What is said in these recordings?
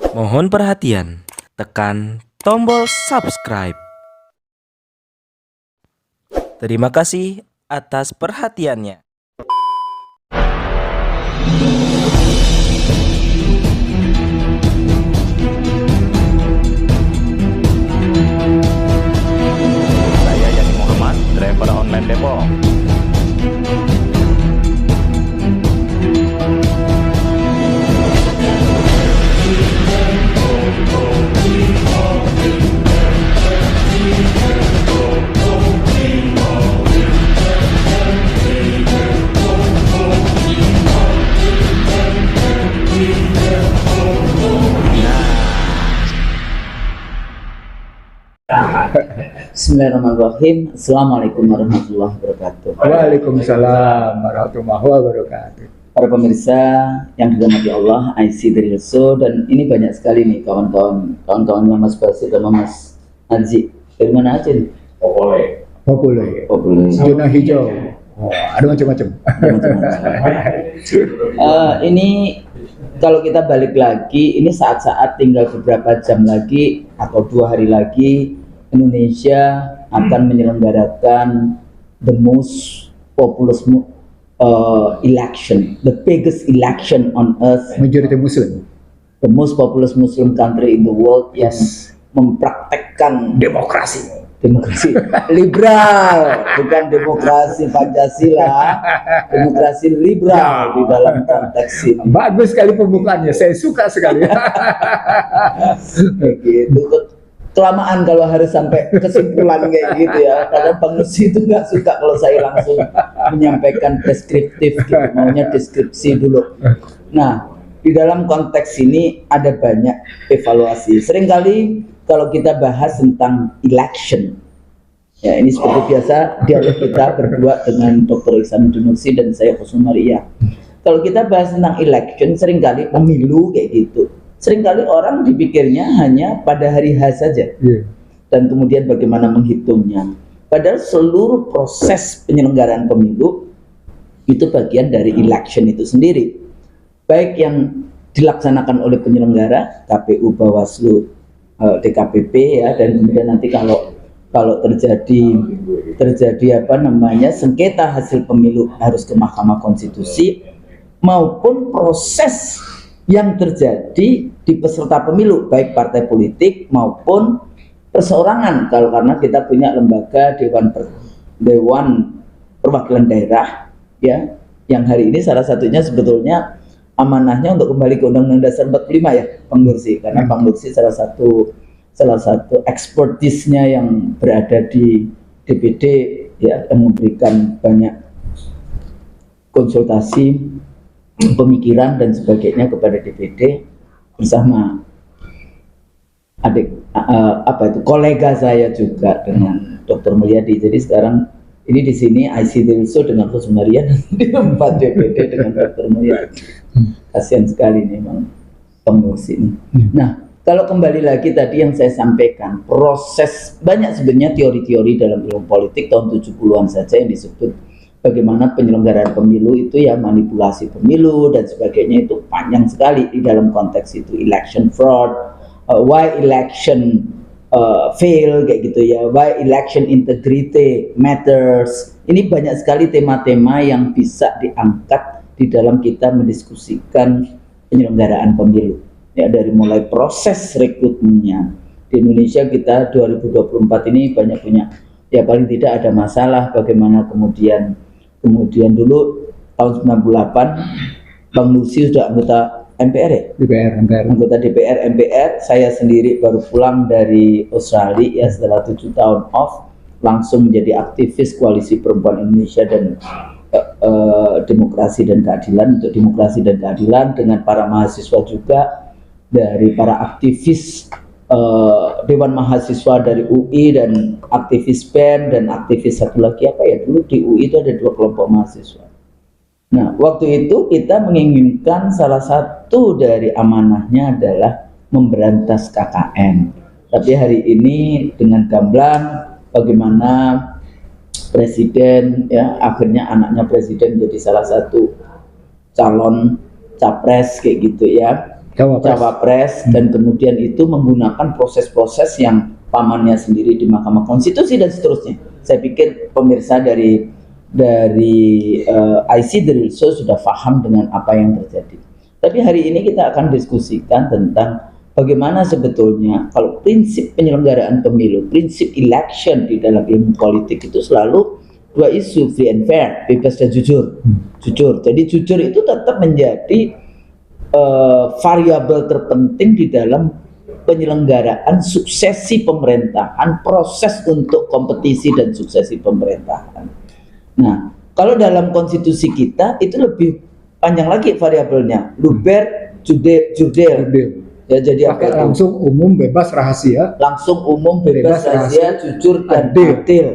Mohon perhatian, tekan tombol subscribe. Terima kasih atas perhatiannya. Saya Yani Muhammad, driver online Depok. Bismillahirrahmanirrahim. Assalamualaikum warahmatullahi wabarakatuh. Waalaikumsalam warahmatullahi wabarakatuh. Para pemirsa yang dirahmati Allah, IC dari Reso, dan ini banyak sekali nih kawan-kawannya Mas Basit sama Mas Haji. Dari mana aja nih? Popule. Zona hijau. Oh, ada macam-macam. Ini kalau kita balik lagi, ini saat-saat tinggal beberapa jam lagi atau 2 hari lagi, Indonesia akan menyelenggarakan the most populous election, the biggest election on earth, Majority Muslim. the most populous Muslim country in the world yang mempraktekkan Demokrasi. demokrasi liberal, bukan demokrasi Pancasila, demokrasi liberal di dalam konteks ini. Bagus sekali pembukaannya. Saya suka sekali. Gitu. Kelamaan kalau harus sampai kesimpulan kayak gitu ya, karena Bang Nusi itu nggak suka kalau saya langsung menyampaikan deskriptif gitu, maunya deskripsi dulu. Nah, di dalam konteks ini ada banyak evaluasi. Seringkali kalau kita bahas tentang election, ya ini seperti biasa dialog kita berdua dengan Dr. Ihsanuddin Nursi dan saya Husnul Maria. Kalau kita bahas tentang election, seringkali pemilu kayak gitu. Seringkali orang dipikirnya hanya pada hari H saja, dan kemudian bagaimana menghitungnya. Padahal seluruh proses penyelenggaraan pemilu itu bagian dari election itu sendiri, baik yang dilaksanakan oleh penyelenggara KPU, Bawaslu, DKPP ya, dan kemudian nanti kalau terjadi sengketa hasil pemilu harus ke Mahkamah Konstitusi, maupun proses yang terjadi di peserta pemilu baik partai politik maupun perseorangan, karena kita punya lembaga Dewan Perwakilan Daerah ya, yang hari ini salah satunya sebetulnya amanahnya untuk kembali ke Undang-Undang Dasar 45 ya, Bang Nursi, karena Bang Nursi salah satu expertise-nya yang berada di DPD ya, yang memberikan banyak konsultasi, pemikiran dan sebagainya kepada DPD bersama kolega saya juga dengan Dr. Mulyadi. Jadi sekarang ini di sini IC Dilso dengan Husnul Maria, di tempat DPD dengan Dr. Mulyadi. Kasihan sekali nih Bang Nursi ini. Nah, kalau kembali lagi tadi yang saya sampaikan, proses banyak sebenarnya teori-teori dalam ilmu politik tahun 70-an saja yang disebut bagaimana penyelenggaraan pemilu itu ya, manipulasi pemilu dan sebagainya, itu panjang sekali di dalam konteks itu, election fraud, why election fail kayak gitu ya, why election integrity matters. Ini banyak sekali tema-tema yang bisa diangkat di dalam kita mendiskusikan penyelenggaraan pemilu ya, dari mulai proses rekrutmennya. Di Indonesia kita 2024 ini banyak punya ya, paling tidak ada masalah bagaimana kemudian dulu tahun 98 Bang Nusi sudah anggota MPR ya? Anggota DPR MPR. Saya sendiri baru pulang dari Australia ya, setelah 7 tahun off, langsung menjadi aktivis Koalisi Perempuan Indonesia dan Demokrasi dan Keadilan, untuk demokrasi dan keadilan, dengan para mahasiswa juga, dari para aktivis Dewan Mahasiswa dari UI dan aktivis BEM dan aktivis satu lagi apa ya, dulu di UI itu ada 2 kelompok mahasiswa. Nah, waktu itu kita menginginkan salah satu dari amanahnya adalah memberantas KKN. Tapi hari ini dengan gamblang bagaimana presiden ya, akhirnya anaknya presiden menjadi salah satu calon capres kayak gitu ya. cawapres, dan kemudian itu menggunakan proses-proses yang pamannya sendiri di Mahkamah Konstitusi dan seterusnya. Saya pikir pemirsa dari IC The Real Show sudah paham dengan apa yang terjadi. Tapi hari ini kita akan diskusikan tentang bagaimana sebetulnya kalau prinsip penyelenggaraan pemilu, prinsip election di dalam ilmu politik itu selalu dua isu, free and fair, bebas dan jujur. Jujur. Jadi jujur itu tetap menjadi variabel terpenting di dalam penyelenggaraan suksesi pemerintahan, proses untuk kompetisi dan suksesi pemerintahan. Nah, kalau dalam konstitusi kita itu lebih panjang lagi variabelnya, luber, jurdil. Ya, jadi Pakai apa itu? langsung umum bebas rahasia. Langsung umum, bebas, Bebas, rahasia, jujur dan adil. adil.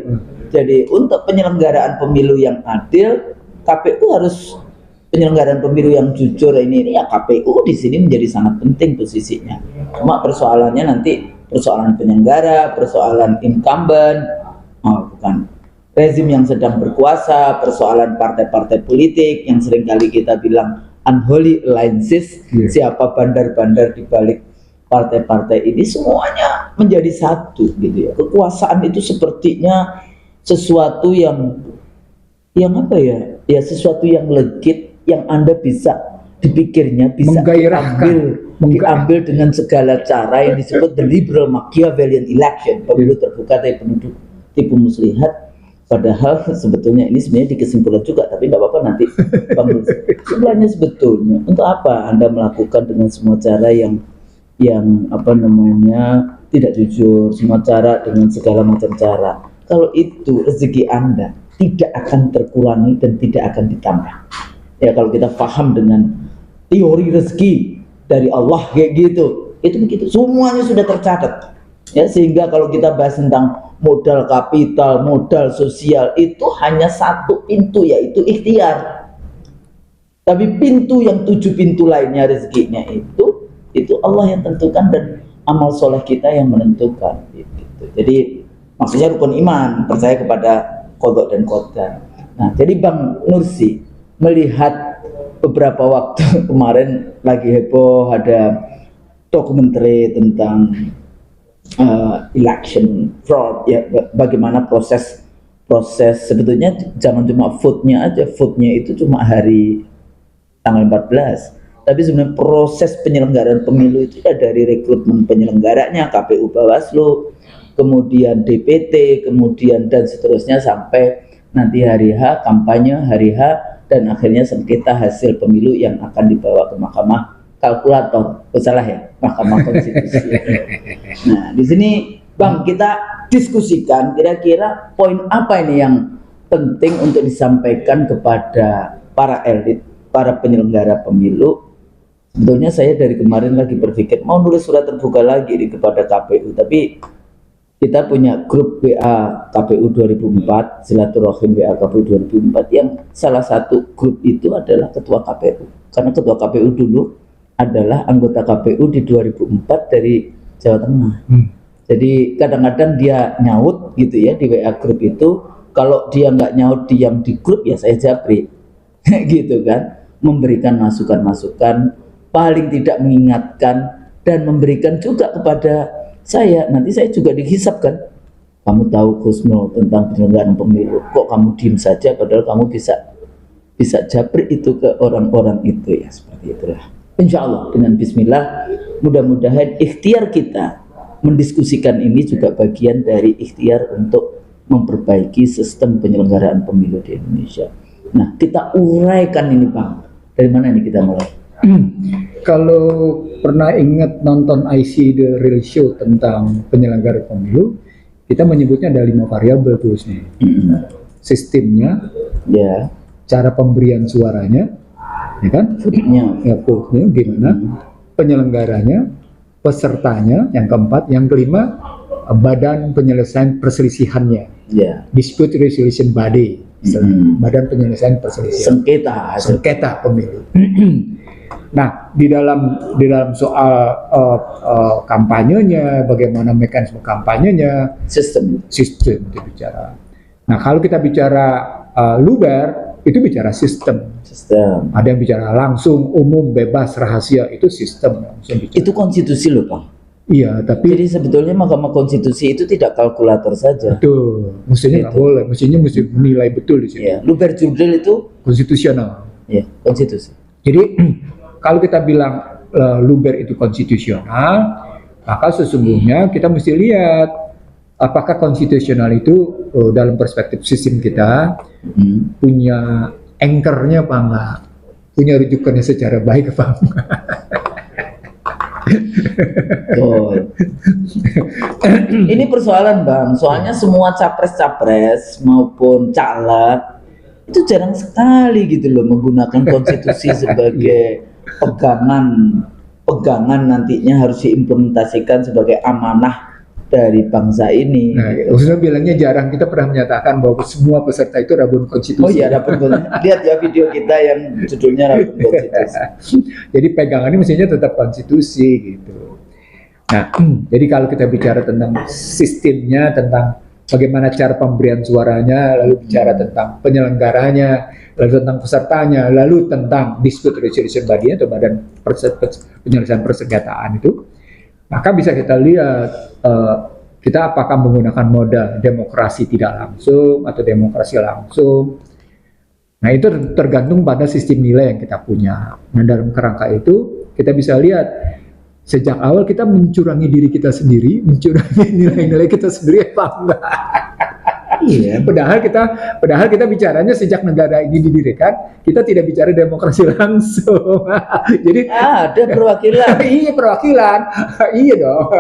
Jadi untuk penyelenggaraan pemilu yang adil, KPU harus penyelenggaraan pemilu yang jujur ini ya KPU di sini menjadi sangat penting posisinya. Cuma persoalannya nanti persoalan penyelenggara, persoalan incumbent, bukan rezim yang sedang berkuasa, persoalan partai-partai politik yang seringkali kita bilang unholy alliances, siapa bandar-bandar di balik partai-partai ini, semuanya menjadi satu gitu ya. Kekuasaan itu sepertinya sesuatu yang apa ya? Ya sesuatu yang legit, yang Anda bisa dipikirnya bisa diambil dengan segala cara yang disebut the liberal Machiavellian election, pemilu terbuka dari penduduk tipu muslihat. Padahal sebetulnya ini sebenarnya dikesimpulan juga, tapi nggak apa-apa nanti Bang. Sebenarnya sebetulnya untuk apa Anda melakukan dengan semua cara yang apa namanya tidak jujur, semua cara dengan segala macam cara. Kalau itu rezeki Anda tidak akan terkurangi dan tidak akan ditambah. Ya kalau kita paham dengan teori rezeki dari Allah kayak gitu, itu begitu. Semuanya sudah tercatat. Ya sehingga kalau kita bahas tentang modal kapital, modal sosial itu hanya satu pintu yaitu ikhtiar. Tapi pintu yang 7 pintu lainnya rezekinya itu Allah yang tentukan dan amal soleh kita yang menentukan. Gitu. Jadi maksudnya rukun iman, percaya kepada qadha dan qadar. Nah, jadi Bang Nursi melihat beberapa waktu kemarin lagi heboh ada dokumenter tentang election fraud ya, bagaimana proses sebetulnya jangan cuma vote-nya aja, vote-nya itu cuma hari tanggal 14, tapi sebenarnya proses penyelenggaraan pemilu itu ya dari rekrutmen penyelenggaranya, KPU Bawaslu, kemudian DPT, kemudian dan seterusnya sampai nanti hari H, kampanye hari H, dan akhirnya sengketa hasil pemilu yang akan dibawa ke Mahkamah Kalkulator, salah ya, Mahkamah Konstitusi. Nah, di sini Bang kita diskusikan kira-kira poin apa ini yang penting untuk disampaikan kepada para elit, para penyelenggara pemilu. Sebetulnya saya dari kemarin lagi berpikir mau nulis surat terbuka lagi kepada KPU, tapi kita punya grup WA KPU 2004, silaturahim WA KPU 2004, yang salah satu grup itu adalah ketua KPU. Karena ketua KPU dulu adalah anggota KPU di 2004 dari Jawa Tengah. Jadi kadang-kadang dia nyaut gitu ya di WA grup itu. Kalau dia nggak nyaut diam di grup ya saya japri, gitu kan. Memberikan masukan-masukan, paling tidak mengingatkan dan memberikan juga kepada saya. Nanti saya juga dihisap kan. Kamu tahu Kusno tentang penyelenggaraan pemilu, kok kamu diem saja padahal kamu bisa japri itu ke orang-orang itu ya, seperti itulah. Insya Allah dengan bismillah mudah-mudahan ikhtiar kita mendiskusikan ini juga bagian dari ikhtiar untuk memperbaiki sistem penyelenggaraan pemilu di Indonesia. Nah kita uraikan ini Bang, dari mana ini kita mulai? Kalau pernah ingat nonton IC The Real Show tentang penyelenggara pemilu, kita menyebutnya ada 5 variabel terusnya. Sistemnya, Ya, cara pemberian suaranya, ya kan? Ya, vote-nya gimana? Penyelenggaranya, pesertanya, yang keempat, yang kelima, badan penyelesaian perselisihannya, ya. dispute resolution body, badan penyelesaian perselisihan, sengketa pemilu. Nah, di dalam soal kampanyenya, bagaimana mekanisme kampanyenya, Sistem sistem kita bicara. Nah, kalau kita bicara luber, itu bicara sistem. Sistem. Ada yang bicara langsung, umum, bebas, rahasia, itu sistem langsung bicara. Itu konstitusi loh, Bang. Iya, tapi Jadi sebetulnya Mahkamah Konstitusi itu tidak kalkulator saja. itu mestinya nggak Gitu. boleh, mestinya mesti menilai betul di sini. Ya, luber jurdil itu Konstitusional. ya konstitusi. Jadi kalau kita bilang luber itu konstitusional, maka sesungguhnya kita mesti lihat apakah konstitusional itu dalam perspektif sistem kita punya anchor-nya apa enggak, punya rujukannya secara baik apa enggak. Oh. Ini persoalan, Bang. Soalnya semua capres-capres maupun caleg itu jarang sekali gitu loh menggunakan konstitusi sebagai pegangan nantinya harus diimplementasikan sebagai amanah dari bangsa ini. Nah, maksudnya bilangnya jarang, kita pernah menyatakan bahwa semua peserta itu rabun konstitusi. Oh iya, Rabun Konstitusi. Lihat ya video kita yang judulnya Rabun Konstitusi. Jadi pegangannya mestinya tetap konstitusi gitu. Nah, jadi kalau kita bicara tentang sistemnya, tentang bagaimana cara pemberian suaranya, lalu bicara tentang penyelenggaranya, lalu tentang pesertanya, lalu tentang dispute resolution body atau badan penyelesaian persengketaan itu, maka bisa kita lihat kita apakah menggunakan modal demokrasi tidak langsung atau demokrasi langsung. Nah, itu tergantung pada sistem nilai yang kita punya. Nah, dalam kerangka itu kita bisa lihat sejak awal kita mencurangi diri kita sendiri, mencurangi nilai-nilai kita sendiri apa enggak. Iya, padahal kita bicaranya sejak negara ini didirikan, kita tidak bicara demokrasi langsung. Jadi Ada perwakilan. iya perwakilan, iya dong.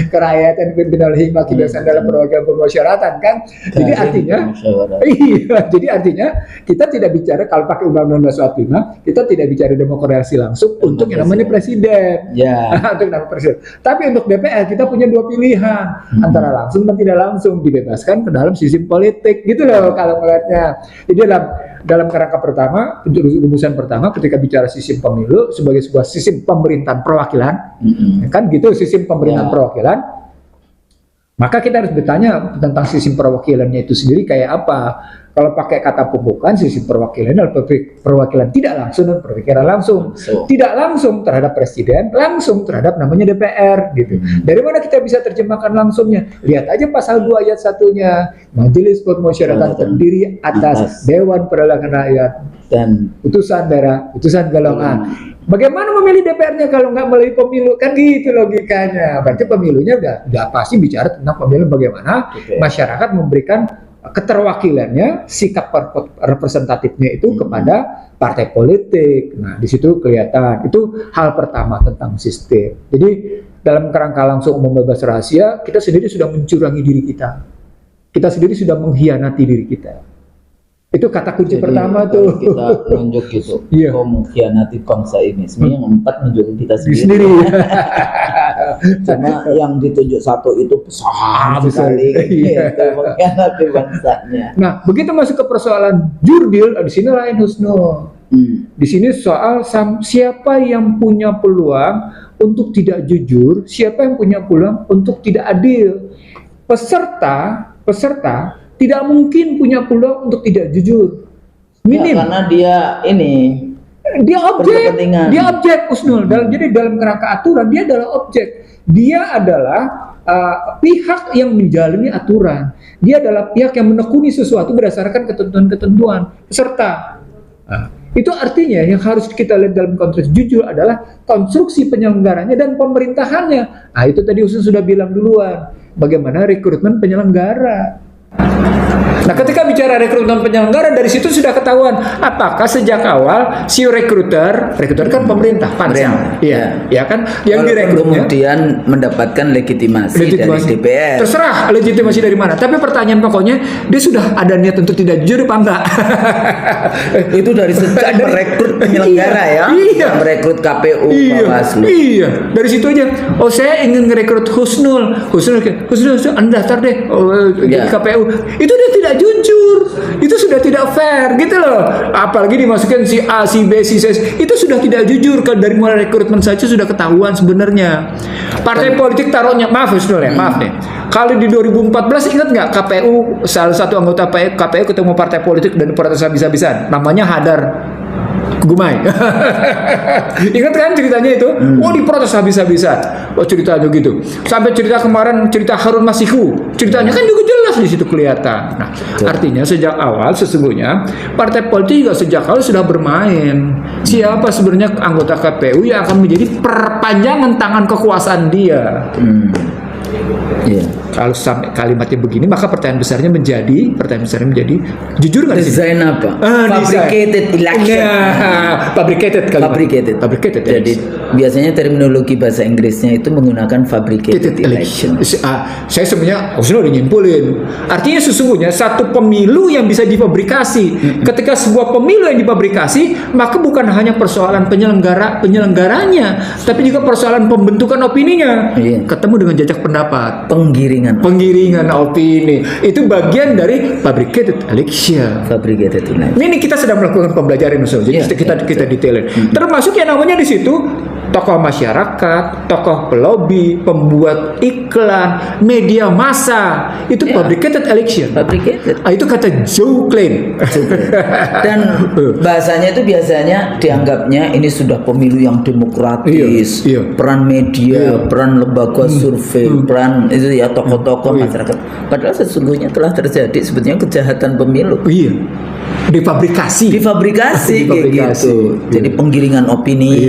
Kerakyatan dipimpin oleh hikmah kebiasaan dalam perwakilan pemusyawaratan kan. Jadi artinya, iya, jadi artinya kita tidak bicara kalau pakai Undang-Undang 45, kita tidak bicara demokrasi langsung untuk yang namanya presiden. Ya. Untuk nama presiden. Tapi untuk DPR kita punya dua pilihan antara langsung dan tidak langsung, dibebaskan ke dalam sistem politik gitu loh kalau melihatnya. Jadi dalam kerangka pertama, rumusan pertama ketika bicara sistem pemilu sebagai sebuah sistem pemerintahan perwakilan, kan gitu sistem pemerintahan perwakilan, maka kita harus bertanya tentang sistem perwakilannya itu sendiri kayak apa. Kalau pakai kata pembukaan, sistem perwakilan adalah perwakilan tidak langsung dan perwakilan langsung. Tidak langsung terhadap presiden, langsung terhadap namanya DPR gitu. Dari mana kita bisa terjemahkan langsungnya? Lihat aja pasal 2 ayat 1-nya. Majelis Permusyawaratan terdiri atas Dewan Perwakilan Rakyat Dan utusan daerah, utusan golongan. Bagaimana memilih DPR-nya kalau nggak melalui pemilu? Kan gitu logikanya. Berarti pemilunya udah pasti bicara tentang pemilu bagaimana masyarakat memberikan keterwakilannya, sikap representatifnya itu kepada partai politik. Nah, di situ kelihatan. Itu hal pertama tentang sistem. Jadi dalam kerangka langsung umum bebas rahasia, kita sendiri sudah mencurangi diri kita. Kita sendiri sudah mengkhianati diri kita. Itu kata kunci pertama tuh. Kita nunjuk gitu. Iya. Kau mengkhianati bangsa ini. Sebenarnya yang 4 nunjukin kita sendiri. Cuma yang ditunjuk 1 itu besar sekali. Iya. Gitu, mengkhianati bangsanya. Nah, begitu masuk ke persoalan jurdil, di sini lain Husnul. Di sini soal siapa yang punya peluang untuk tidak jujur, siapa yang punya peluang untuk tidak adil. Peserta tidak mungkin punya peluang untuk tidak jujur. Minim. Ya, karena dia Dia objek Husnul. Jadi dalam kerangka aturan dia adalah objek. Dia adalah pihak yang menjalani aturan. Dia adalah pihak yang menekuni sesuatu berdasarkan ketentuan-ketentuan peserta. Itu artinya yang harus kita lihat dalam konteks jujur adalah konstruksi penyelenggaranya dan pemerintahannya. Itu tadi Usun sudah bilang duluan. Bagaimana rekrutmen penyelenggara. Nah, ketika bicara rekrutmen penyelenggara, dari situ sudah ketahuan apakah sejak awal si rekruter kan pemerintah, pansel, iya, ya kan, yang direkrutnya kemudian mendapatkan legitimasi dari DPR. Terserah legitimasi dari mana. Tapi pertanyaan pokoknya dia sudah ada niat untuk tidak jujur apa enggak? Itu dari sejak merekrut penyelenggara ya, merekrut KPU, Bawaslu. Iya, dari situ aja. Oh, saya ingin merekrut Husnul, Anda daftar deh jadi KPU. Itu dia tidak jujur, itu sudah tidak fair gitu loh. Apalagi dimasukkan si A, si B, si C, itu sudah tidak jujur. Kalau dari mulai rekrutmen saja sudah ketahuan sebenarnya. Partai politik taruhnya, maaf Husnul ya, maaf nih. Kalau di 2014 ingat nggak KPU, salah satu anggota KPU ketemu partai politik dan protes habis-habisan. Namanya Hadar Gumai. Ingat kan ceritanya itu? Oh, diprotes habis-habisan. Oh, ceritanya gitu. Sampai cerita kemarin, cerita Harun Masihu. Ceritanya kan juga jelas di situ kelihatan. Nah, artinya sejak awal sesungguhnya partai politik juga sejak awal sudah bermain. Siapa sebenarnya anggota KPU yang akan menjadi perpanjangan tangan kekuasaan dia? Iya. Kalau sampai kalimatnya begini, maka pertanyaan besarnya menjadi jujur nggak sih? Desain apa? Fabricated election. Fabricated kalimat. Fabricated. Jadi biasanya terminologi bahasa Inggrisnya itu menggunakan fabricated election. Saya sebenarnya sudah nyimpulin. Artinya sesungguhnya satu pemilu yang bisa difabrikasi. Ketika sebuah pemilu yang difabrikasi, maka bukan hanya persoalan penyelenggaranya, tapi juga persoalan pembentukan opininya. Iya. Ketemu dengan jajak pendapat. Penggiringan Opini itu bagian dari fabricated election. Ini kita sedang melakukan pembelajaran jadi kita detailin. Termasuk yang namanya di situ tokoh masyarakat, tokoh pelobi, pembuat iklan, media massa, itu fabricated election. Itu kata Joe Klein. Dan bahasanya itu biasanya dianggapnya ini sudah pemilu yang demokratis, peran media, peran lembaga survei, peran itu ya tokoh-tokoh masyarakat. Padahal sesungguhnya telah terjadi sebetulnya kejahatan pemilu. Difabrikasi kayak gitu. Jadi penggiringan opini.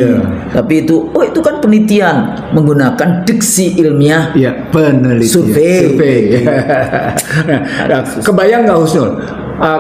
Tapi itu kan penelitian menggunakan diksi ilmiah. Penelitian. Survei. Nah, kebayang nggak Husnul?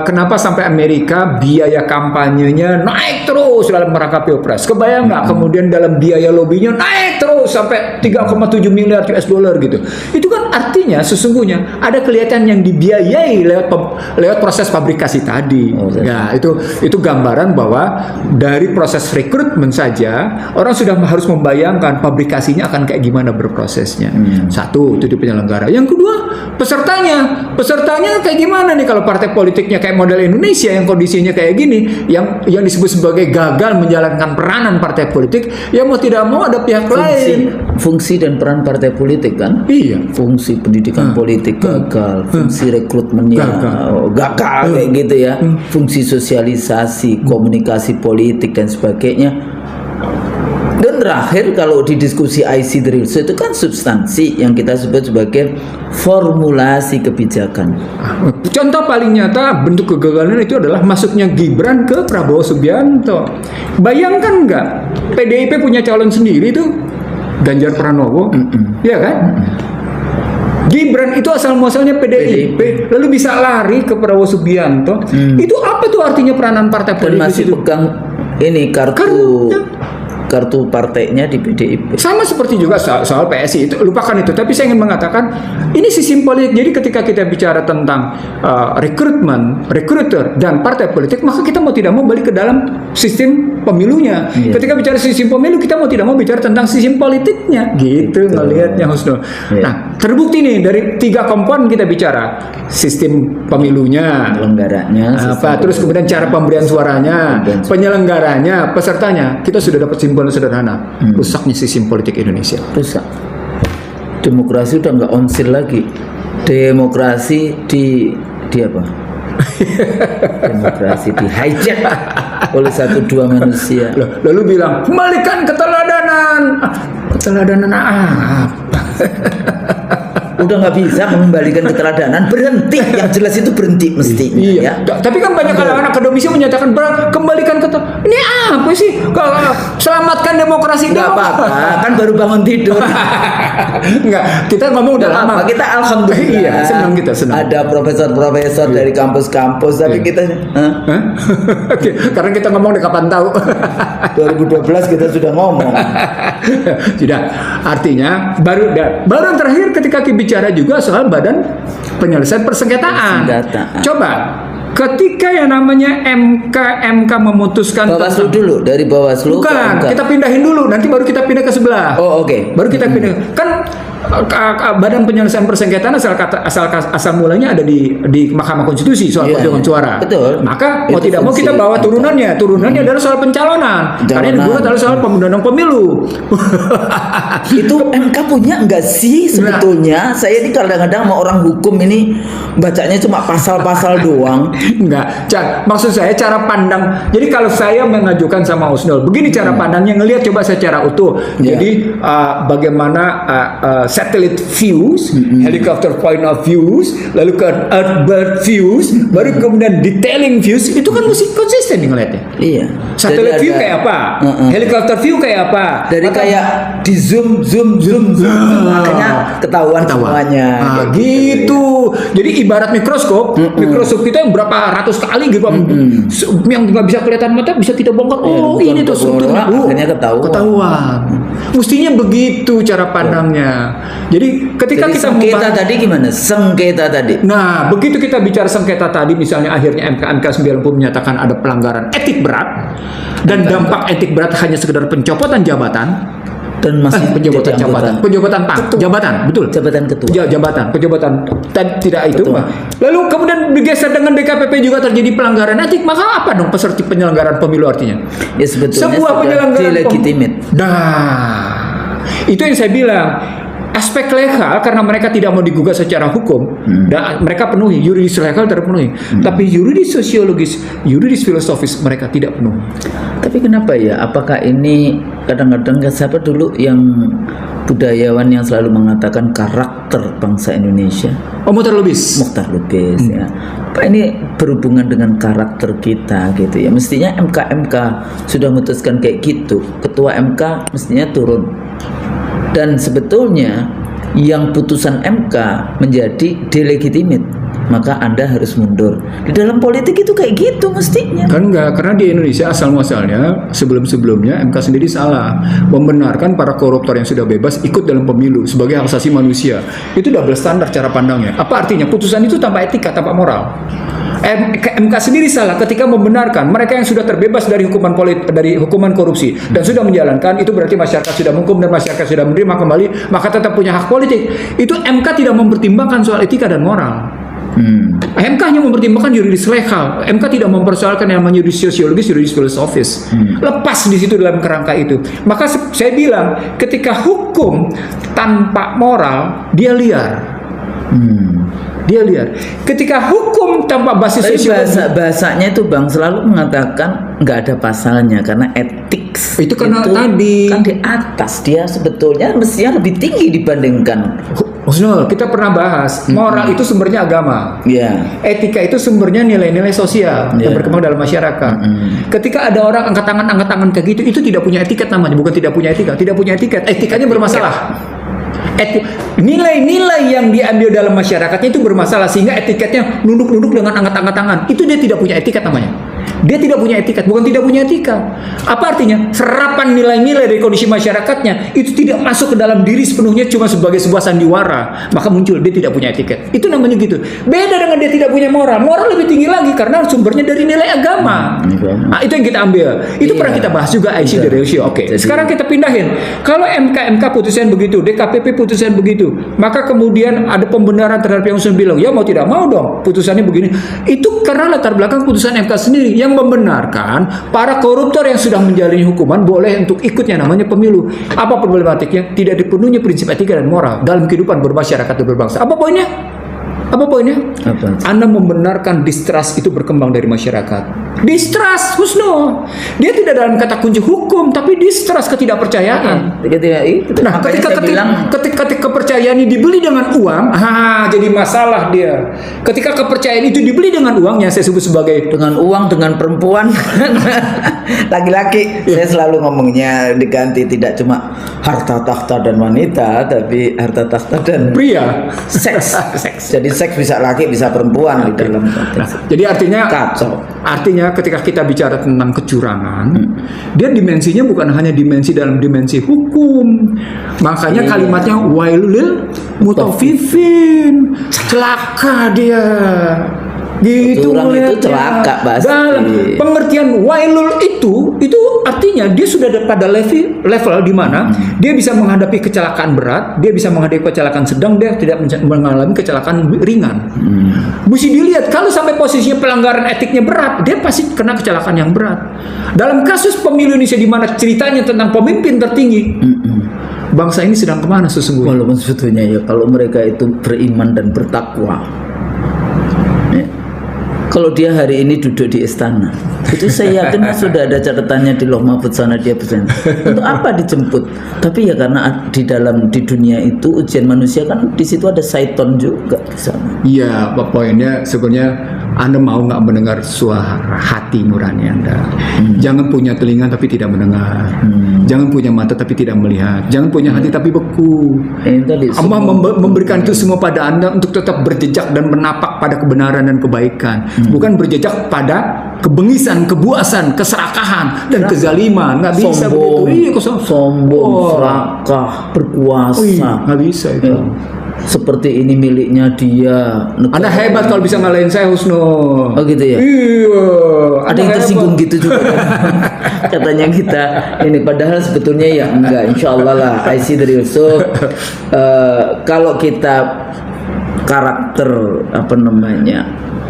Kenapa sampai Amerika biaya kampanyenya naik terus dalam rangka pilpres? Kebayang nggak? Kemudian dalam biaya lobbynya naik terus sampai 3,7 miliar US dollar gitu. Itu kan artinya sesungguhnya ada kelihatan yang dibiayai lewat proses fabrikasi tadi. Ya itu gambaran bahwa dari proses rekrutmen saja orang sudah harus membayangkan fabrikasinya akan kayak gimana berprosesnya. Satu itu di penyelenggara. Yang kedua pesertanya kayak gimana nih kalau partai politiknya kayak model Indonesia yang kondisinya kayak gini, yang disebut sebagai gagal menjalankan peranan partai politik, yang mau tidak mau ada pihak lain. Fungsi dan peran partai politik kan? Fungsi pendidikan politik gagal, fungsi rekrutmennya gagal kayak gitu ya. Fungsi sosialisasi, komunikasi politik dan sebagainya. Dan terakhir kalau di diskusi IC Drilso itu kan substansi yang kita sebut sebagai formulasi kebijakan. Contoh paling nyata bentuk kegagalan itu adalah masuknya Gibran ke Prabowo Subianto. Bayangkan nggak, PDIP punya calon sendiri tuh, Ganjar Pranowo, ya kan? Gibran itu asal muasalnya PDIP, lalu bisa lari ke Prabowo Subianto. Itu apa tuh artinya peranan partai politik? Dan masih pegang ini kartu partainya di PDIP. Sama seperti juga soal PSI itu, lupakan itu. Tapi saya ingin mengatakan ini sistem politik. Jadi ketika kita bicara tentang rekrutmen, rekruter dan partai politik, maka kita mau tidak mau balik ke dalam sistem pemilunya. Ketika bicara sistem pemilu, kita mau tidak mau bicara tentang sistem politiknya. Gitu ngelihatnya Husnul. Nah, terbukti nih dari 3 komponen kita bicara sistem pemilunya, penyelenggaranya, terus kemudian cara pemberian suaranya, penyelenggaranya, pesertanya. Kita sudah dapat simpul sederhana, rusaknya sistem politik Indonesia. Rusak. Demokrasi udah nggak onsil lagi. Demokrasi di apa? Demokrasi di hijack oleh 1-2 manusia. Lalu bilang kembalikan keteladanan. Keteladanan apa? Udah nggak bisa mengembalikan keteladanan, berhenti. Yang jelas itu berhenti mestinya. Ya. Tapi kan banyak kalangan akademisi menyatakan kembalikan keteladanan. Ini apa sih? Kalau selamatkan demokrasi nggak apa-apa, kan baru bangun tidur. Enggak, kita ngomong udah lama. Kita alhamdulillah. Senang kita senang. Ada profesor-profesor dari kampus-kampus, tapi kita karena kita ngomong udah kapan tahu. 2012 kita sudah ngomong. Sudah. Artinya baru yang terakhir ketika bicara juga soal badan penyelesaian persengketaan. Coba ketika yang namanya MK memutuskan Bawaslu dulu, dari Bawaslu bukan, kita pindahin dulu, nanti baru kita pindah ke sebelah. Oke. Baru kita pindah. Kan Badan Penyelesaian Persengketaan asal mulanya ada di Mahkamah Konstitusi soal Iya, perhitungan iya. suara. Betul. Maka mau Itu tidak mau fungsi kita bawa turunannya. Turunannya adalah soal pencalonan. Karena yang digugat adalah soal undang-undang pemilu. Itu MK punya enggak sih sebetulnya? Saya ini kadang-kadang sama orang hukum ini bacanya cuma pasal-pasal doang. Enggak, maksud saya cara pandang. Jadi kalau saya mengajukan sama Husnul, begini cara pandangnya, ngelihat coba secara utuh. Iya. Jadi bagaimana satellite views, helicopter point of views, lalu ke earthbird views, baru kemudian detailing views, itu kan mesti konsisten nih ngelihatnya. Iya. Satellite Jadi view ada- kayak apa? Helicopter view kayak apa? Dari Maka- kayak di zoom, akhirnya ketahuan semuanya. Nah, Kayak gitu. Jadi ibarat mikroskop kita yang berapa ratus kali gitu, yang nggak bisa kelihatan mata bisa kita bongkar. Oh, bukan ini tuh strukturnya. bongkar, akhirnya ketahuan. Mestinya begitu cara pandangnya. Jadi ketika Jadi kita sengketa membahas- tadi gimana? Sengketa tadi. Nah, begitu kita bicara sengketa tadi, misalnya akhirnya MK 90 menyatakan ada pelanggaran etik berat dan dampak etik berat hanya sekedar pencopotan jabatan. Dan masih Penjabatan jadi anggota. jabatan, betul. Jabatan ketua. Penjabatan tidak itu. Ketua. Lalu kemudian bergeser dengan DKPP juga terjadi pelanggaran etik, maka apa dong peserta penyelenggaraan pemilu artinya? Ya sebetulnya Sebuah sudah penyelenggaraan delegitimate. Nah, itu yang saya bilang. Aspek legal karena mereka tidak mau digugat secara hukum, dan mereka penuhi, yuridis legal terpenuhi. Tapi yuridis sosiologis, yuridis filosofis mereka tidak penuhi. Tapi kenapa ya? Apakah ini kadang-kadang siapa dulu yang budayawan yang selalu mengatakan karakter bangsa Indonesia? Muhtar Lubis. Mukhtar Lubis ya. Pak, ini berhubungan dengan karakter kita gitu ya. Mestinya MK sudah memutuskan kayak gitu. Ketua MK mestinya turun. Dan sebetulnya yang putusan MK menjadi delegitimate, maka Anda harus mundur. Di dalam politik itu kayak gitu mestinya. Kan enggak, karena di Indonesia asal muasalnya sebelum-sebelumnya MK sendiri salah membenarkan para koruptor yang sudah bebas ikut dalam pemilu sebagai hak asasi manusia. Itu double standar cara pandangnya. Apa artinya? Putusan itu tanpa etika, tanpa moral. MK sendiri salah ketika membenarkan mereka yang sudah terbebas dari hukuman korupsi dan sudah menjalankan, itu berarti masyarakat sudah menghukum dan masyarakat sudah menerima kembali, maka tetap punya hak politik. Itu MK tidak mempertimbangkan soal etika dan moral. MK hanya mempertimbangkan yuridis legal. MK tidak mempersoalkan yang namanya yuridis sosiologis, yuridis filosofis. Lepas di situ dalam kerangka itu. Maka saya bilang, ketika hukum tanpa moral, dia liar. Dia liar. Ketika hukum tanpa basis Tapi sosiologis, bahasanya itu Bang selalu mengatakan nggak ada pasalnya karena etik Itu karena tadi. kan di atas, dia sebetulnya mestinya lebih tinggi dibandingkan. Husnul, kita pernah bahas moral itu sumbernya agama. Ya. Etika itu sumbernya nilai-nilai sosial yang berkembang dalam masyarakat. Ketika ada orang angkat tangan kayak gitu, itu tidak punya etiket namanya, bukan tidak punya etika, tidak punya etiket. Etikanya bermasalah. Nilai-nilai yang diambil dalam masyarakatnya itu bermasalah sehingga etiketnya nunduk-nunduk dengan angkat-angkat tangan. Itu dia tidak punya etiket namanya. Dia tidak punya etiket, bukan tidak punya etika. Apa artinya? Serapan nilai-nilai dari kondisi masyarakatnya itu tidak masuk ke dalam diri sepenuhnya, cuma sebagai sebuah sandiwara. Maka muncul dia tidak punya etiket. Itu namanya gitu. Beda dengan dia tidak punya moral. Moral lebih tinggi lagi karena sumbernya dari nilai agama. Nah, itu yang kita ambil. Itu pernah kita bahas juga IC the ratio. Oke. Sekarang kita pindahin. Kalau MK putusan begitu, DKPP putusan begitu, maka kemudian ada pembenaran terhadap yang sudah bilang, ya mau tidak mau dong putusannya begini. Itu karena latar belakang putusan MK sendiri yang membenarkan para koruptor yang sudah menjalani hukuman boleh untuk ikut yang namanya pemilu. Apa problematiknya? Tidak dipenuhi prinsip etika dan moral dalam kehidupan bermasyarakat dan berbangsa. Apa poinnya? Apa poinnya? Apa? Anda membenarkan distrust itu berkembang dari masyarakat. Distrust, Husnul. Dia tidak dalam kata kunci hukum, tapi distrust, ketidakpercayaan. Nah, ketika kepercayaan ini dibeli dengan uang, jadi masalah dia. Ketika kepercayaan itu dibeli dengan uang, yang saya sebut sebagai Dengan uang, dengan perempuan, laki-laki. Saya selalu ngomongnya diganti tidak cuma harta tahta dan wanita, tapi harta tahta dan pria. seks. Jadi seks bisa laki, bisa perempuan di dalam konteks. Jadi artinya Kacau. Artinya ketika kita bicara tentang kecurangan, dia dimensinya bukan hanya dimensi dalam dimensi hukum. Makanya kalimatnya wailul lil mutaffifin. Celaka dia. Gitu Curang itu melihatnya. celaka pasti. Dalam pengertian wailul itu artinya dia sudah ada pada level di mana dia bisa menghadapi kecelakaan berat, dia bisa menghadapi kecelakaan sedang, dia tidak mengalami kecelakaan ringan. Mesti dilihat kalau sampai posisinya pelanggaran etiknya berat, dia pasti kena kecelakaan yang berat. Dalam kasus pemilu Indonesia di mana ceritanya tentang pemimpin tertinggi, bangsa ini sedang kemana sesungguhnya? Walaupun sebetulnya ya kalau mereka itu beriman dan bertakwa, ya, kalau dia hari ini duduk di istana, itu saya yakin sudah ada catatannya di Lauh Mahfuz sana dia bertanya, untuk apa dijemput? Tapi ya karena di dunia itu ujian manusia kan di situ ada syaiton juga di sana. Iya, poinnya sebenarnya Anda mau nggak mendengar suara hati nurani Anda. Jangan punya telinga tapi tidak mendengar. Jangan punya mata tapi tidak melihat. Jangan punya hati tapi beku. Ini tadi Allah semua- memberikan itu semua pada Anda untuk tetap berjejak dan menapak pada kebenaran dan kebaikan. Bukan berjejak pada kebengisan, kebuasan, keserakahan dan kezaliman. Nggak bisa sombong, begitu. Iya, kosong. sombong, Oh. serakah, berkuasa. Iya, nggak bisa itu. Ya, seperti ini miliknya dia. Anda hebat kalau bisa ngalahin saya, Husno. Oh gitu ya. Iya. Ada Anda yang hebat. tersinggung gitu juga kan? Katanya kita ini padahal sebetulnya ya enggak, insya Allah lah IC dari Yusuf. Kalau kita karakter apa namanya,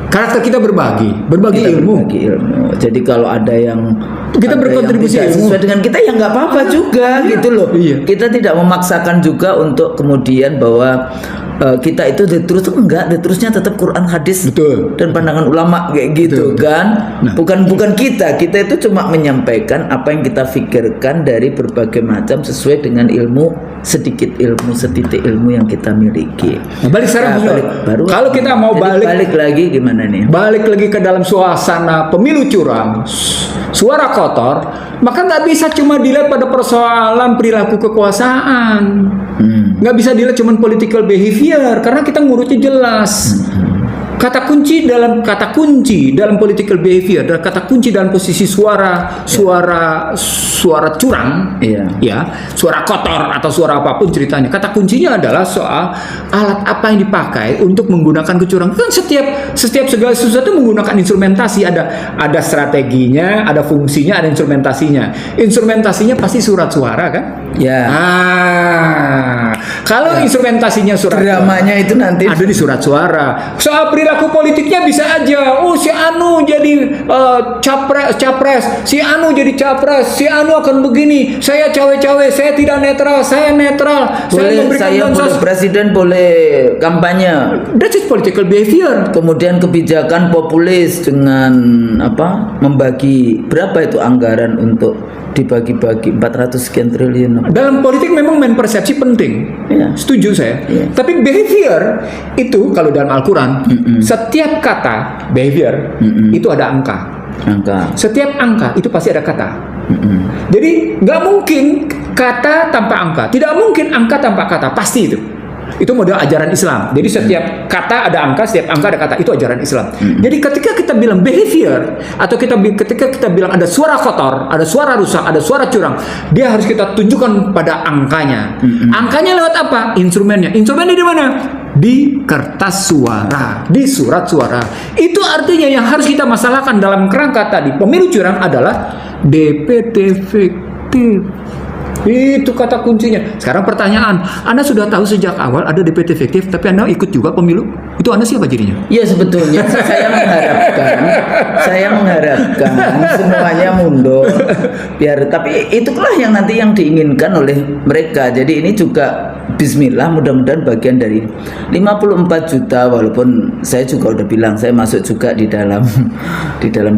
Karakter kita berbagi kita ilmu. berbagi ilmu. Jadi kalau ada yang Kita ada berkontribusi yang tidak ilmu. sesuai dengan kita ya nggak apa-apa juga gitu loh. Iya. Kita tidak memaksakan juga untuk kemudian bahwa kita itu the truth, enggak, the truthnya tetap Quran hadis Betul. dan pandangan ulama kayak gitu. Betul. Kan Nah. bukan kita itu cuma menyampaikan apa yang kita pikirkan dari berbagai macam sesuai dengan ilmu, sedikit ilmu, setitik ilmu yang kita miliki. Nah, balik sekarang, Husno. baru Kalau kita mau jadi balik lagi gimana nih? balik lagi ke dalam suasana pemilu curang, suara kotor, maka nggak bisa cuma dilihat pada persoalan perilaku kekuasaan, nggak bisa dilihat cuma political behavior, karena kita ngurutnya jelas. Kata kunci dalam political behavior, dan kata kunci dalam posisi suara curang, Iya. ya, suara kotor atau suara apapun ceritanya. Kata kuncinya adalah soal alat apa yang dipakai untuk menggunakan kecurangan. Kan setiap segala sesuatu menggunakan instrumentasi, ada strateginya, ada fungsinya, ada instrumentasinya. Instrumentasinya pasti surat suara kan? Ya. Kalau instrumentasinya surat Dramanya itu nanti ada di surat suara. Soal perilaku politiknya bisa aja. Oh, si Anu jadi capres, si Anu jadi capres, si Anu akan begini. Saya cawe-cawe, saya tidak netral, saya netral. boleh, memberikan saya boleh bansos. presiden, boleh kampanye. That's it, political behavior. Kemudian kebijakan populis dengan apa? Membagi berapa itu anggaran untuk dibagi-bagi 400 sekian triliun. Dalam politik memang main persepsi penting. Iya. Setuju saya. Iya. Tapi behavior itu kalau dalam Al-Quran, setiap kata behavior itu ada angka. Angka. Setiap angka itu pasti ada kata. Jadi nggak mungkin kata tanpa angka, tidak mungkin angka tanpa kata, pasti itu. Itu model ajaran Islam. Jadi setiap kata ada angka, setiap angka ada kata, itu ajaran Islam. Jadi ketika kita bilang behavior atau ketika kita bilang ada suara kotor, ada suara rusak, ada suara curang, dia harus kita tunjukkan pada angkanya. Angkanya lewat apa? Instrumennya. Instrumennya di mana? Di kertas suara, di surat suara. Itu artinya yang harus kita masalahkan dalam kerangka tadi pemilu curang adalah DPT fiktif. Itu kata kuncinya. Sekarang pertanyaan, Anda sudah tahu sejak awal ada DPT fiktif, tapi Anda ikut juga pemilu? Itu Anda siapa jadinya? Ya sebetulnya saya mengharapkan semuanya mundur biar, tapi itulah yang nanti yang diinginkan oleh mereka. Jadi ini juga bismillah, mudah-mudahan bagian dari 54 juta, walaupun saya juga udah bilang saya masuk juga di dalam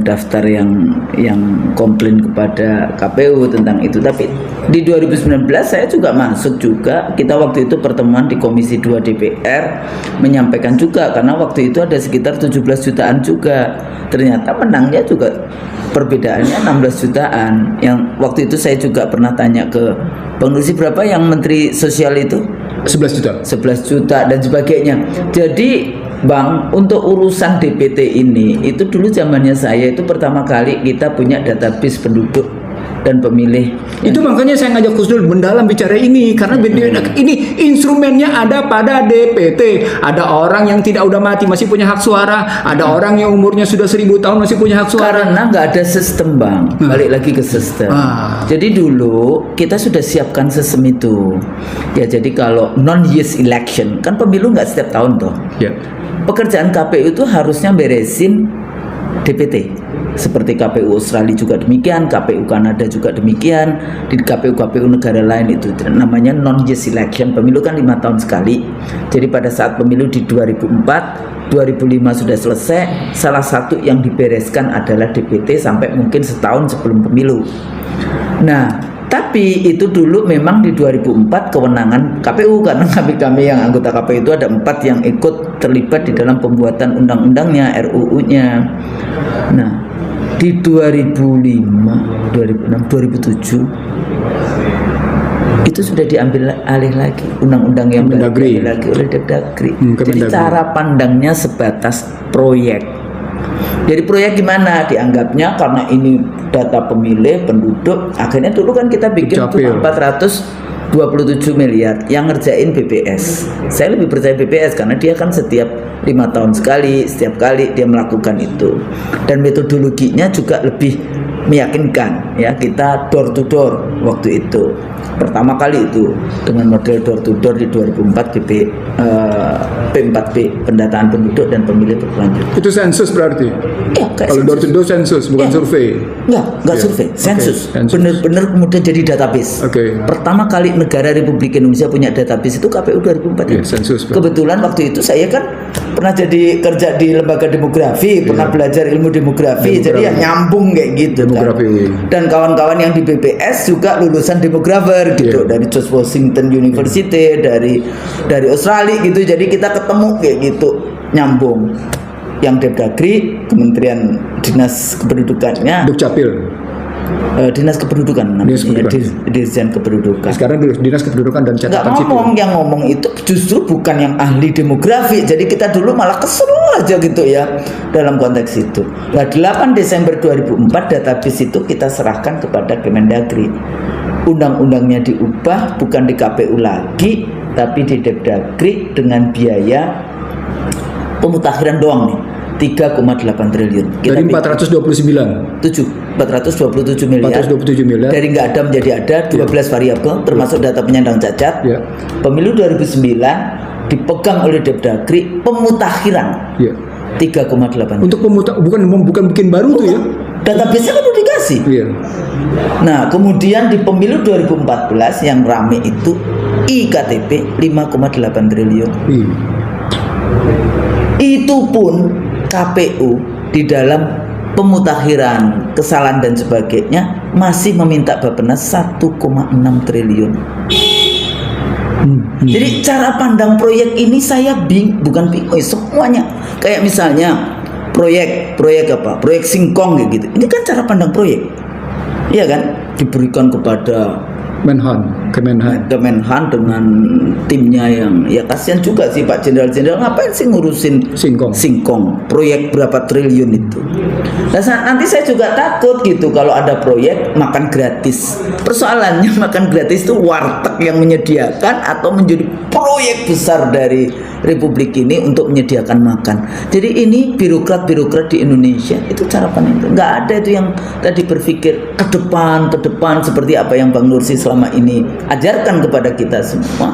daftar yang komplain kepada KPU tentang itu. Tapi di 2019 saya juga masuk juga. Kita waktu itu pertemuan di Komisi 2 DPR menyampaikan juga, karena waktu itu ada sekitar 17 jutaan juga. Ternyata menangnya juga perbedaannya 16 jutaan. Yang waktu itu saya juga pernah tanya ke Bang Nursi, berapa yang Menteri Sosial itu? 11 juta. 11 juta dan sebagainya. Jadi Bang, untuk urusan DPT ini, itu dulu zamannya saya itu pertama kali kita punya database penduduk dan pemilih. Itu makanya saya ngajak Gus Dur mendalam bicara ini karena ini instrumennya ada pada DPT. Ada orang yang tidak udah mati masih punya hak suara, ada orang yang umurnya sudah 1000 tahun masih punya hak suara. Karena nggak ada sistem, Bang. Balik lagi ke sistem. Jadi dulu kita sudah siapkan sistem itu. Ya, jadi kalau non-years election kan pemilu nggak setiap tahun toh. Ya. Pekerjaan KPU itu harusnya beresin DPT. Seperti KPU Australia juga demikian, KPU Kanada juga demikian, di KPU negara lain itu namanya non-years election. Pemilu kan 5 tahun sekali. Jadi pada saat pemilu di 2004, 2005 sudah selesai. Salah satu yang dibereskan adalah DPT sampai mungkin setahun sebelum pemilu. Nah, tapi itu dulu memang di 2004 kewenangan KPU karena kami yang anggota KPU itu ada 4 yang ikut terlibat di dalam pembuatan undang-undangnya, RUU-nya. Nah, di 2005, 2006, 2007 itu sudah diambil alih lagi undang-undang yang Kemendagri. diambil lagi oleh Kemendagri. Jadi Kemendagri. cara pandangnya sebatas proyek. Jadi proyek gimana dianggapnya karena ini data pemilih penduduk, akhirnya dulu kan kita bikin Dukcapil. cuma 427 miliar yang ngerjain BPS. Saya lebih percaya BPS karena dia kan setiap 5 tahun sekali, setiap kali dia melakukan itu, dan metodologinya juga lebih meyakinkan. Ya, kita door to door waktu itu pertama kali itu dengan model door to door di 2004 P4P, pendataan penduduk dan pemilih berkelanjutan. Itu sensus berarti. Ya, kayak Kalau door to sensus. door sensus bukan Ya. survei. Enggak Iya. survei, Oke, sensus. sensus. Bener-bener kemudian jadi database. Oke. Pertama kali negara Republik Indonesia punya database itu KPU 2004. Iya, sensus. Kebetulan waktu itu saya kan pernah jadi kerja di lembaga demografi, pernah belajar ilmu demografi, jadi ya nyambung kayak gitu Demografi, kan. iya. Dan kawan-kawan yang di BPS juga lulusan demografer gitu, Iya. dari George Washington University, dari Australia gitu. Jadi kita ketemu kayak gitu, nyambung. Yang Depdagri, Kementerian Dinas Kependudukannya, Dukcapil. Dinas Kependudukan namanya, Dinas Kependudukan. Dirjen Kependudukan. Sekarang Dinas Kependudukan dan Nggak Catatan Sipil. ngomong, yang ngomong itu justru bukan yang ahli demografi. Jadi kita dulu malah kesel aja gitu ya dalam konteks itu. Nah, 8 Desember 2004 database itu kita serahkan kepada Kemendagri. Undang-undangnya diubah, bukan di KPU lagi, tapi di Depdagri dengan biaya pemutakhiran doang nih 3,8 triliun. Dari 429. 427 miliar. 427 miliar. Dari nggak ada menjadi ada, 12 variabel termasuk data penyandang cacat. Ya. Pemilu 2009 dipegang oleh Depdagri, pemutakhiran Ya. 3,8. Untuk bukan bikin baru tuh ya. Database-nya kan udah dikasih. Iya. Nah, kemudian di pemilu 2014 yang rame itu iktp 5,8 triliun. Iya. Itu pun KPU di dalam pemutakhiran, kesalahan dan sebagainya masih meminta Bappenas 1,6 triliun. Jadi cara pandang proyek ini saya bukan bingung, semuanya. Kayak misalnya proyek apa? Proyek Singkong kayak gitu. Ini kan cara pandang proyek. Iya kan? Diberikan kepada Kemenhan. Kemenhan dengan timnya yang ya kasihan juga sih Pak Jenderal-Jenderal, ngapain sih ngurusin Singkong proyek berapa triliun itu. Nah, nanti saya juga takut gitu kalau ada proyek makan gratis. Persoalannya makan gratis itu warteg yang menyediakan atau menjadi proyek besar dari Republik ini untuk menyediakan makan. Jadi ini birokrat-birokrat di Indonesia itu cara pandang. Nggak ada itu yang tadi berpikir ke depan seperti apa yang Bang Nursi selama ini ajarkan kepada kita semua.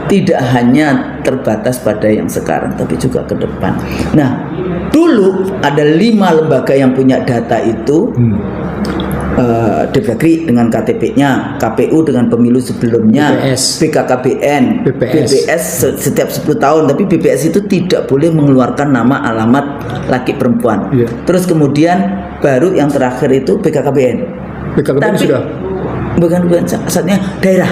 Tidak hanya terbatas pada yang sekarang, tapi juga ke depan. Nah, dulu ada 5 lembaga yang punya data itu. Depdagri dengan KTP-nya, KPU dengan pemilu sebelumnya, BPS. BKKBN, BPS setiap 10 tahun, tapi BPS itu tidak boleh mengeluarkan nama alamat laki perempuan. Iya. Terus kemudian baru yang terakhir itu BKKBN. BKKBN sudah. Bukan saatnya daerah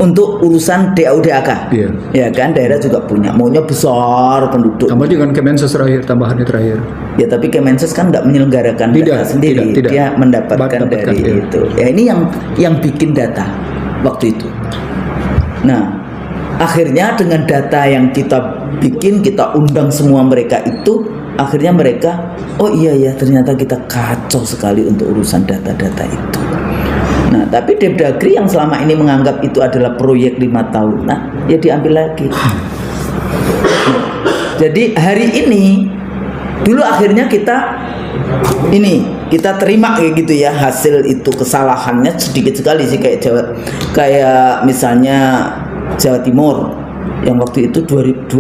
untuk urusan DAU/DAK. Iya. Ya kan, daerah juga punya, maunya besar penduduk. Tambah dengan Kemensos tambahannya terakhir. Ya, tapi Kemensos kan nggak menyelenggarakan data sendiri, tidak. Dia mendapatkan dari ya. itu. Ya, ini yang bikin data waktu itu. Nah, akhirnya dengan data yang kita bikin, kita undang semua mereka itu, akhirnya mereka, oh iya ya, ternyata kita kacau sekali untuk urusan data-data itu. Nah, tapi Depdagri yang selama ini menganggap itu adalah proyek 5 tahunan, ya diambil lagi. Jadi hari ini, dulu akhirnya kita terima kayak gitu ya, hasil itu kesalahannya sedikit sekali sih, kayak misalnya Jawa Timur yang waktu itu 20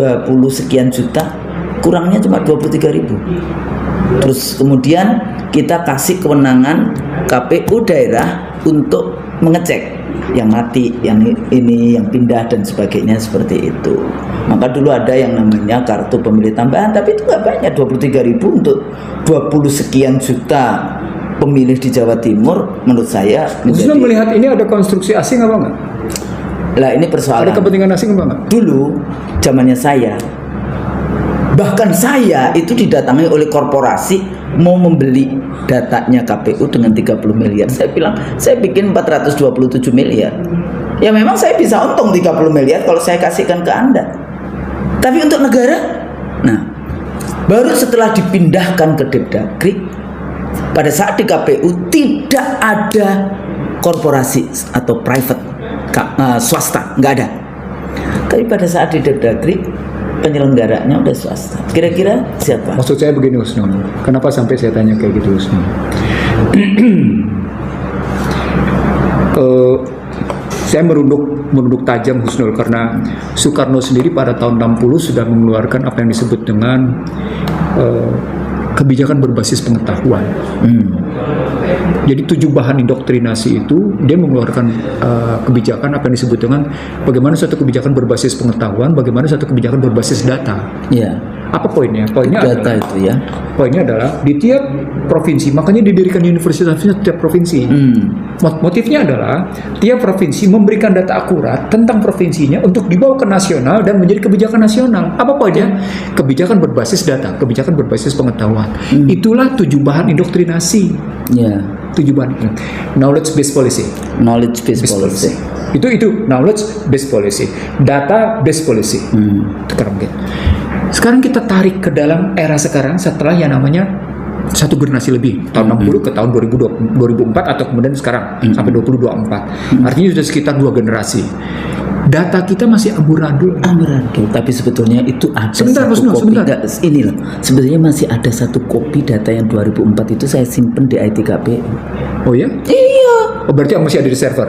sekian juta, kurangnya cuma 23.000. Terus kemudian kita kasih kewenangan KPU daerah untuk mengecek yang mati, yang ini, yang pindah dan sebagainya seperti itu. Maka dulu ada yang namanya kartu pemilih tambahan, tapi itu nggak banyak, 23.000 untuk 20 sekian juta pemilih di Jawa Timur. Menurut saya Khususnya melihat ini ada konstruksi asing apa enggak? Lah ini persoalan. Ada kepentingan asing apa enggak? Dulu zamannya saya, bahkan saya itu didatangi oleh korporasi mau membeli datanya KPU dengan 30 miliar. Saya bilang, saya bikin 427 miliar. Ya memang saya bisa untung 30 miliar kalau saya kasihkan ke Anda. Tapi untuk negara, nah, baru setelah dipindahkan ke Depdagri, pada saat di KPU tidak ada korporasi atau private, swasta, nggak ada. Tapi pada saat di Depdagri, penyelenggaranya udah swasta. Kira-kira siapa? Maksud saya begini Husnul, kenapa sampai saya tanya kayak gitu Husnul? Saya merunduk tajam Husnul karena Soekarno sendiri pada tahun 60 sudah mengeluarkan apa yang disebut dengan kebijakan berbasis pengetahuan. Jadi 7 bahan indoktrinasi itu dia mengeluarkan kebijakan apa yang disebut dengan bagaimana suatu kebijakan berbasis pengetahuan, bagaimana suatu kebijakan berbasis data. Iya. Apa poinnya? Poinnya data adalah, itu ya. Poinnya adalah di tiap provinsi, makanya didirikan universitasnya tiap provinsi. Motifnya adalah tiap provinsi memberikan data akurat tentang provinsinya untuk dibawa ke nasional dan menjadi kebijakan nasional. Apa poinnya? Kebijakan berbasis data, kebijakan berbasis pengetahuan. Itulah 7 bahan indoktrinasi. Ya. 7 bahan. Knowledge based policy. Knowledge based policy. Itu knowledge based policy, data based policy. Sekarang kita tarik ke dalam era sekarang setelah yang namanya satu generasi lebih, tahun 60 ke tahun 2004 atau kemudian sekarang sampai 2024. Artinya sudah sekitar 2 generasi. Data kita masih amburadul. Tapi sebetulnya itu ada Sebentar, satu kopi. sebentar. Ini loh, sebetulnya masih ada satu kopi data yang 2004 itu saya simpen di IT KPU. Oh ya? Iya. Oh, berarti masih ada di server?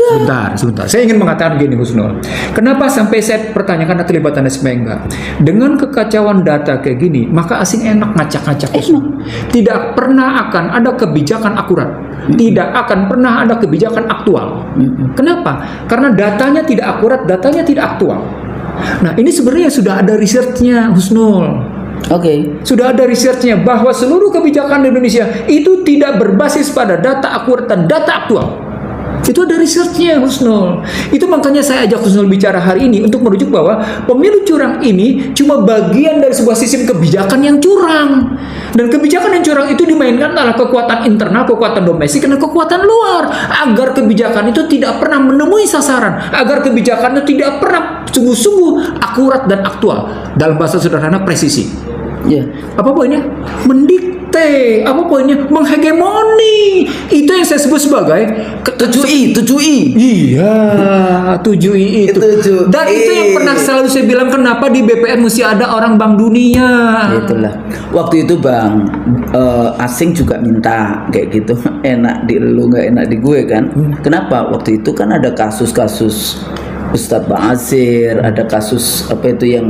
Sebentar. Saya ingin mengatakan gini Husnul. Kenapa sampai saya pertanyakan keterlibatannya supaya enggak? Dengan kekacauan data kayak gini, maka asing enak ngacak-ngacak Husnul. Tidak pernah akan ada kebijakan akurat. Tidak akan pernah ada kebijakan aktual. Kenapa? Karena datanya tidak akurat, datanya tidak aktual. Nah, ini sebenarnya sudah ada risetnya Husnul. Oke. Sudah ada risetnya bahwa seluruh kebijakan di Indonesia itu tidak berbasis pada data akurat dan data aktual. Itu ada risetnya Husnul. Itu makanya saya ajak Husnul bicara hari ini untuk merujuk bahwa pemilu curang ini cuma bagian dari sebuah sistem kebijakan yang curang. Dan kebijakan yang curang itu dimainkan adalah kekuatan internal, kekuatan domestik, dan kekuatan luar. Agar kebijakan itu tidak pernah menemui sasaran. Agar kebijakan itu tidak pernah sungguh-sungguh akurat dan aktual. Dalam bahasa sederhana, presisi. Ya. Apa poinnya? Mendikte. Apa poinnya? Menghegemoni. Itu yang saya sebut sebagai 7I. Iya, 7I itu. Dan itu yang pernah selalu saya bilang, kenapa di BPN mesti ada orang Bank Dunia. Itulah. Waktu itu Bang, asing juga minta kayak gitu. Enak di lu, nggak enak di gue kan. Kenapa? Waktu itu kan ada kasus-kasus Ustadz Ba'asyir, ada kasus apa itu yang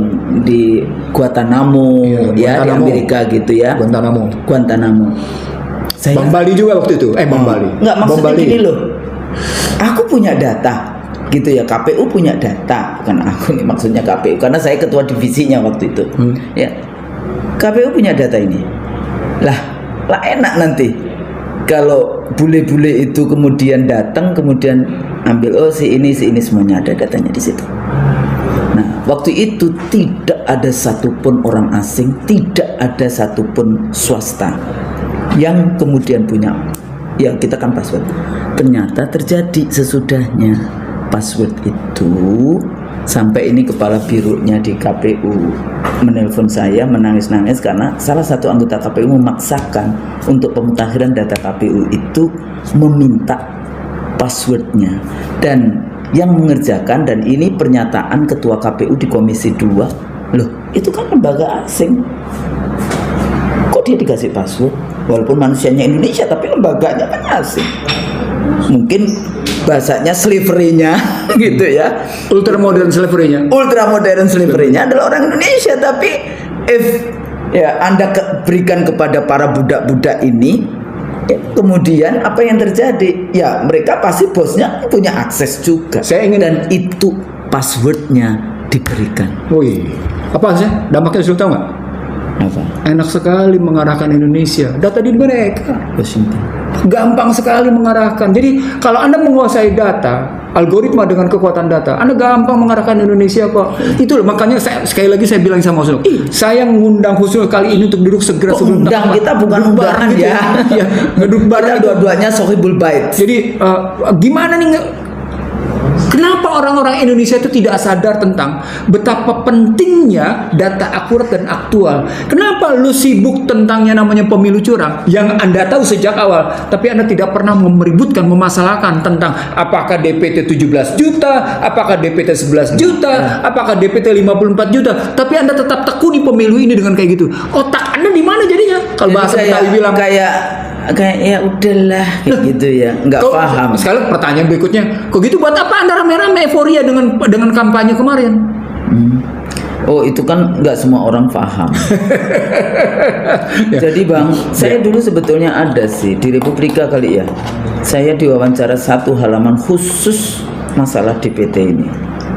di Guantanamo, ya, di Amerika gitu ya. Guantanamo. Bang Bali juga waktu itu. Bang Bali. Enggak, maksudnya gini loh. Aku punya data, gitu ya. KPU punya data, bukan aku nih, maksudnya KPU, karena saya ketua divisinya waktu itu. Ya, KPU punya data ini. Lah enak nanti kalau bule-bule itu kemudian datang, kemudian ambil si ini semuanya ada datanya di situ. Nah, waktu itu tidak ada satupun orang asing, tidak ada satupun swasta yang kemudian punya, yang kita kan password. Ternyata terjadi sesudahnya password itu, sampai ini kepala bironya di KPU menelpon saya menangis-nangis karena salah satu anggota KPU memaksakan untuk pemutahiran data KPU itu meminta passwordnya. Dan yang mengerjakan, dan ini pernyataan Ketua KPU di Komisi 2, loh itu kan lembaga asing, kok dia dikasih password? Walaupun manusianya Indonesia tapi lembaganya kan asing. Mungkin bahasanya slavery-nya gitu ya, Ultramodern slavery-nya. ultramodern slavery-nya adalah orang Indonesia. Tapi if ya Anda berikan kepada para budak-budak ini, kemudian apa yang terjadi? Ya mereka pasti bosnya punya akses juga. Saya ingin- dan itu passwordnya diberikan. Wih, apa sih dampaknya sudah tahu nggak? Apa? Enak sekali mengarahkan Indonesia. Data di mereka. Washington. Gampang sekali mengarahkan. Jadi kalau Anda menguasai data, algoritma dengan kekuatan data, Anda gampang mengarahkan Indonesia kok. Itu loh, makanya sekali lagi saya bilang sama Husnul, saya ngundang Husnul kali ini untuk duduk segera Kok sebelum undang? Kita bukan duduk undangan bareng gitu ya. Iya, ngeduduk bareng Kita itu. dua-duanya sohibul bait. Jadi gimana nih? Kenapa orang-orang Indonesia itu tidak sadar tentang betapa pentingnya data akurat dan aktual? Kenapa lu sibuk tentangnya namanya pemilu curang yang Anda tahu sejak awal, tapi Anda tidak pernah meributkan, memasalahkan tentang apakah DPT 17 juta, apakah DPT 11 juta, apakah DPT 54 juta, tapi Anda tetap tekuni pemilu ini dengan kayak gitu. Otak Anda di mana jadinya? Kalau bahasa Jadi Betawi bilang kayak ya udahlah kayak gitu ya, nggak Kok- paham. Sekarang pertanyaan berikutnya, kok gitu buat apa Anda rame-rame euforia dengan kampanye kemarin? Oh itu kan nggak semua orang paham. Jadi Bang, saya dulu sebetulnya ada sih di Republika kali ya. Saya diwawancara satu halaman khusus masalah DPT ini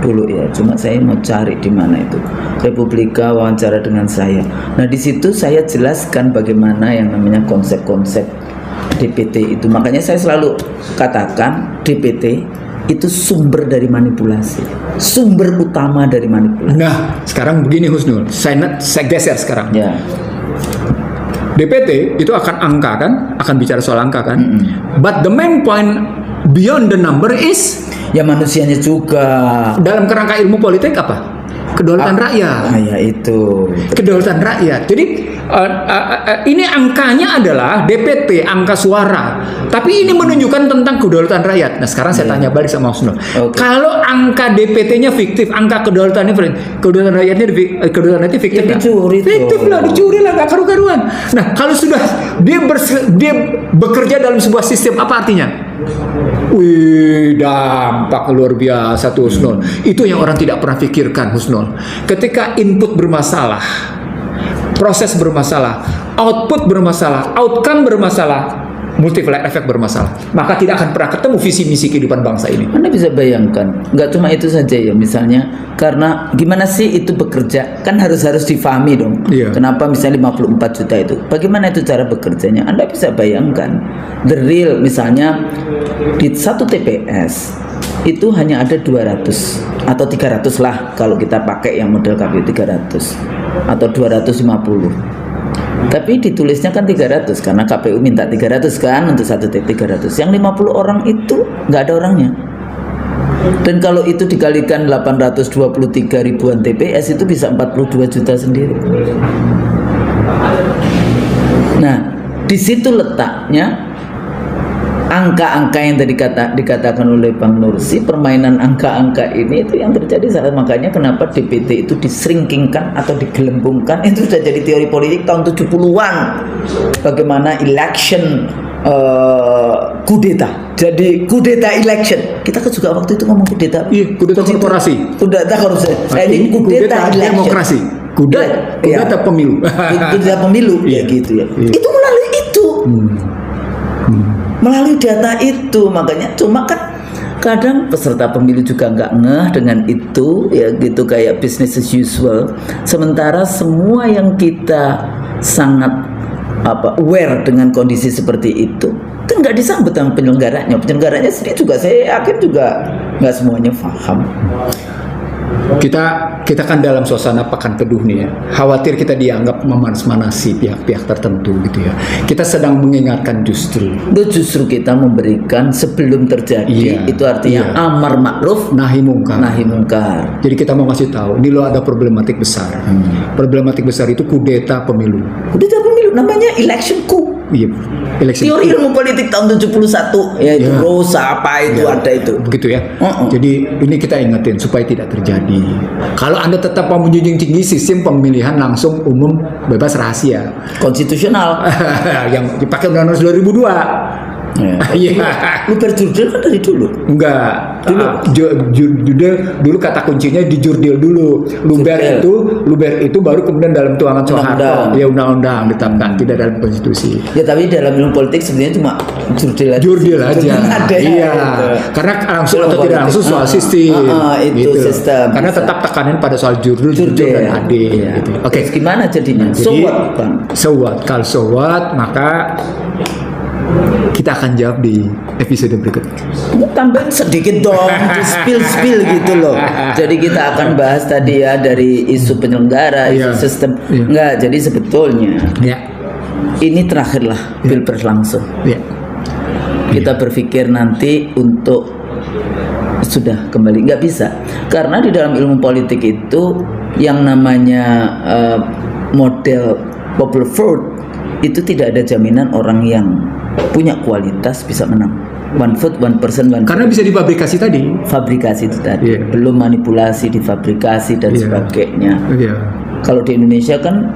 dulu ya. Cuma saya mau cari di mana itu Republika wawancara dengan saya. Nah di situ saya jelaskan bagaimana yang namanya konsep-konsep DPT itu. Makanya saya selalu katakan DPT itu sumber dari manipulasi, sumber utama dari manipulasi. Nah, sekarang begini Husnul, saya geser sekarang. Ya. DPT itu akan angka kan, akan bicara soal angka kan. But the main point beyond the number is Ya manusianya juga. dalam kerangka ilmu politik apa? Kedaulatan rakyat. Ah ya itu. Kedaulatan rakyat. Jadi ini angkanya adalah DPT, angka suara. Tapi ini menunjukkan tentang kedaulatan rakyat. Nah sekarang saya tanya balik sama Husnul. Oke. Kalau angka DPT-nya fiktif, angka kedaulatannya kedaulatan rakyatnya kedaulatan itu fiktif Ya, nggak? dicuri Fiktif dong. lah, dicuri lah, nggak karu-karuan. Nah kalau sudah dia bekerja dalam sebuah sistem, apa artinya? Wih, dampak luar biasa tuh Husnul. Itu yang orang tidak pernah pikirkan Husnul. Ketika input bermasalah, proses bermasalah, output bermasalah, outcome bermasalah, multiplier effect bermasalah, maka tidak akan pernah ketemu visi misi kehidupan bangsa ini. Anda bisa bayangkan, nggak cuma itu saja ya. Misalnya, karena gimana sih itu bekerja? Kan harus difahami dong. Iya. Kenapa misalnya 54 juta itu? Bagaimana itu cara bekerjanya? Anda bisa bayangkan. The real misalnya di satu TPS itu hanya ada 200 atau 300 lah kalau kita pakai yang model KPU 300 atau 250. Tapi ditulisnya kan 300 karena KPU minta 300 kan untuk satu titik 300. Yang 50 orang itu nggak ada orangnya. Dan kalau itu dikalikan 823 ribuan TPS itu bisa 42 juta sendiri. Nah, di situ letaknya angka-angka yang tadi dikatakan oleh Bang Nursi, permainan angka-angka ini itu yang terjadi saat, makanya kenapa DPT itu disringkingkan atau digelembungkan. Itu sudah jadi teori politik tahun 70-an. Bagaimana election kudeta. Jadi kudeta election. Kita kan juga waktu itu ngomong kudeta. Iya, kudeta korporasi. Kudeta korporasi. Ini kudeta election. demokrasi. Kudeta pemilu. Kudeta pemilu ya gitu ya. Iya. Itu melalui itu. Melalui data itu, makanya cuma kan kadang peserta pemilu juga nggak ngeh dengan itu ya gitu, kayak business as usual. Sementara semua yang kita sangat aware dengan kondisi seperti itu kan nggak disambut dengan penyelenggaranya sendiri juga, saya yakin juga nggak semuanya paham. Kita kan dalam suasana pekan teduh nih ya. Khawatir kita dianggap memanas-manasi pihak-pihak tertentu gitu ya. Kita sedang mengingatkan justru Kita memberikan sebelum terjadi, Iya, itu artinya iya. amar ma'ruf nahi mungkar. nahi mungkar. Jadi kita mau ngasih tahu, ini lo ada problematik besar. Problematik besar itu kudeta pemilu. Kudeta pemilu namanya election coup. Iya. Election. Teori ilmu politik tahun 71 yaitu Ya. Rosa apa itu Ya. ada itu. Begitu ya. Uh-uh. Jadi ini kita ingetin supaya tidak terjadi. Kalau Anda tetap mau menjunjung tinggi sistem pemilihan langsung umum bebas rahasia Konstitusional. yang dipakai Undang-Undang 2002. Iya. Lu berjurdil kan dari dulu. Enggak. Dulu. Jurdil dulu kata kuncinya di jurdil dulu. Luber itu baru kemudian dalam tuangan Soeharto. Undang-undang. Ya undang-undang ditetapkan, tidak dalam konstitusi. Ya tapi dalam ilmu politik sebenarnya cuma jurdil aja. Jurdil aja. Ada Iya. gitu. Karena langsung Ilmu atau tidak politik. langsung soal sistem. Itu sistem. Karena Bisa. tetap tekanin pada soal jurdil dan adil. Iya. Gitu. Oke. Terus gimana jadinya? So Jadi, what, Bang? So what? Kalau so what, maka kita akan jawab di episode berikutnya. Tambahin sedikit dong, di spill gitu loh. Jadi kita akan bahas tadi ya dari isu penyelenggara, Iya. isu sistem. Iya. Enggak, jadi sebetulnya Ya. ini terakhirlah pilpres langsung. Ya. Kita berpikir nanti untuk sudah kembali nggak bisa karena di dalam ilmu politik itu yang namanya model popular vote itu tidak ada jaminan orang yang punya kualitas bisa menang. One vote, one person, one Karena bisa difabrikasi tadi. fabrikasi itu tadi, Iya. belum manipulasi, difabrikasi dan Iya. sebagainya. Iya. Kalau di Indonesia kan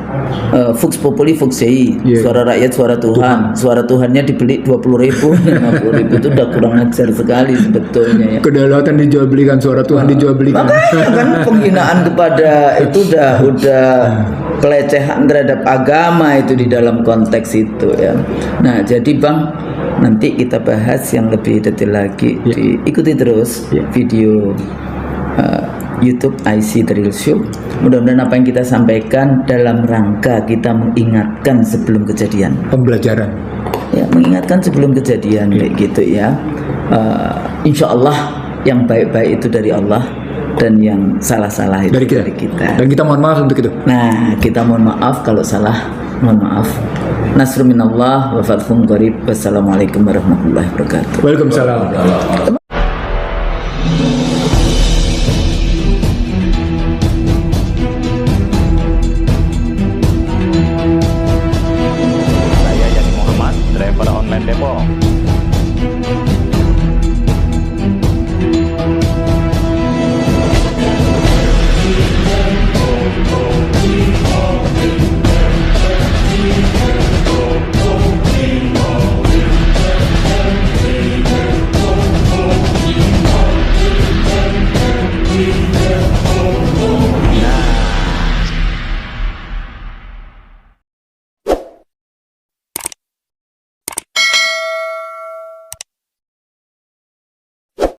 Vox Populi Vox Dei, Iya. suara rakyat suara Tuhan. Suara Tuhannya dibeli 20.000, 50.000 itu udah kurang ajar sekali sebetulnya ya. Kedaulatan dijual belikan, suara Tuhan dijual belikan. Makanya kan penghinaan kepada itu udah pelecehan terhadap agama itu di dalam konteks itu ya. Nah, jadi Bang, nanti kita bahas yang lebih detail lagi. Ya. Ikuti terus Ya. video YouTube IC The Real Show. Mudah-mudahan apa yang kita sampaikan dalam rangka kita mengingatkan sebelum kejadian. Pembelajaran. Ya, mengingatkan sebelum kejadian kayak gitu ya. Insya Allah yang baik-baik itu dari Allah dan yang salah-salah itu Dari kita. dari kita. Dan kita mohon maaf untuk itu. Nah, kita mohon maaf kalau salah, mohon maaf. Nasrun minallah wa fathun qarib. Wassalamualaikum warahmatullahi wabarakatuh. Waalaikumsalam.